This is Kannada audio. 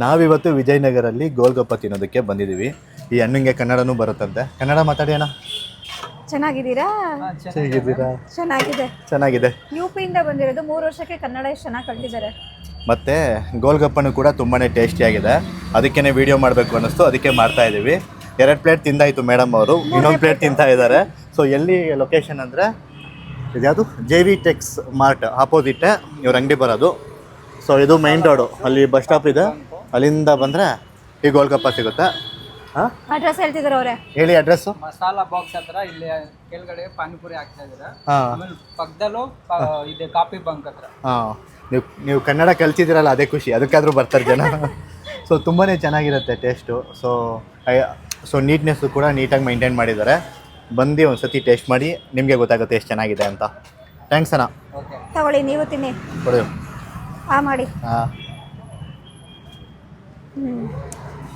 ನಾವಿವತ್ತು ವಿಜಯನಗರಲ್ಲಿ ಗೋಲ್ಗಪ್ಪ ತಿನ್ನೋದಕ್ಕೆ ಬಂದಿದ್ದೀವಿ. ಈ ಹಣ್ಣಿಗೆ ಕನ್ನಡನೂ ಬರುತ್ತಂತೆ. ಕನ್ನಡ ಮಾತಾಡಿ ಅಣ್ಣ. ಚೆನ್ನಾಗಿದ್ದೀರಾ? ಚೆನ್ನಾಗಿದೆ. ಯುಪಿಯಿಂದ ಬಂದಿರೋದು. 3 ವರ್ಷಕ್ಕೆ ಕನ್ನಡ ಎಷ್ಟು ಚೆನ್ನಾಗಿ ಕಲ್ತಿದ್ದಾರೆ. ಮತ್ತು ಗೋಲ್ಗಪ್ಪನೂ ಕೂಡ ತುಂಬಾ ಟೇಸ್ಟಿಯಾಗಿದೆ. ಅದಕ್ಕೇ ವಿಡಿಯೋ ಮಾಡಬೇಕು ಅನ್ನಿಸ್ತು, ಅದಕ್ಕೆ ಮಾಡ್ತಾ ಇದ್ದೀವಿ. 2 ಪ್ಲೇಟ್ ತಿಂದಾಯಿತು ಮೇಡಮ್ ಅವರು, ಇನ್ನೊಂದು ಪ್ಲೇಟ್ ತಿಂತಾ ಇದ್ದಾರೆ. ಸೊ ಎಲ್ಲಿ ಲೊಕೇಶನ್ ಅಂದರೆ ಇದ್ಯಾವುದು JV ಟೆಕ್ಸ್ ಮಾರ್ಟ್ ಆಪೋಸಿಟ್ಟೆ ಇವ್ರ ಅಂಗಡಿ ಬರೋದು. ಸೊ ಇದು ಮೈನ್ ರೋಡು, ಅಲ್ಲಿ ಬಸ್ ಸ್ಟಾಪ್ ಇದೆ, ಅಲ್ಲಿಂದ ಬಂದರೆ ಈ ಗೋಲ್ಗಪ್ಪ ಸಿಗುತ್ತೆ. ಅಡ್ರೆಸ್ ಹೇಳ್ತಿದ್ದಾರೆ ಅವರೇ, ಹೇಳಿ ಅಡ್ರೆಸ್ಸು. ಮಸಾಲಾ ಬಾಕ್ಸ್ ಹತ್ರ ಇಲ್ಲಿ ಕೆಳಗಡೆ ಪಾನಿಪುರಿ ಹಾಕ್ತಾ ಇದ್ದಾರೆ. ಹಾಂ, ಆಮೇಲೆ ಪಕ್ಕದಲ್ಲೂ ಇದೆ ಕಾಫಿ ಬಂಕ್ ಹತ್ರ. ಹಾಂ, ನೀವು ಕನ್ನಡ ಕಲ್ತಿದ್ದೀರಲ್ಲ, ಅದೇ ಖುಷಿ, ಅದಕ್ಕಾದರೂ ಬರ್ತಾರೆ ಜನ. ಸೊ ತುಂಬಾ ಚೆನ್ನಾಗಿರುತ್ತೆ ಟೇಸ್ಟು. ಸೊ ನೀಟ್ನೆಸ್ಸು ಕೂಡ ನೀಟಾಗಿ ಮೈಂಟೈನ್ ಮಾಡಿದ್ದಾರೆ. ಬಂದು ಒಂದು ಸತಿ ಟೇಸ್ಟ್ ಮಾಡಿ, ನಿಮಗೆ ಗೊತ್ತಾಗುತ್ತೆ ಎಷ್ಟು ಚೆನ್ನಾಗಿದೆ ಅಂತ. ಥ್ಯಾಂಕ್ಸ್ ಅಣ್ಣ. ತಗೊಳ್ಳಿ, ನೀವು ತಿನ್ನಿ. ಕೊಡಿ. ಮಾಡಿ. ಹಾಂ.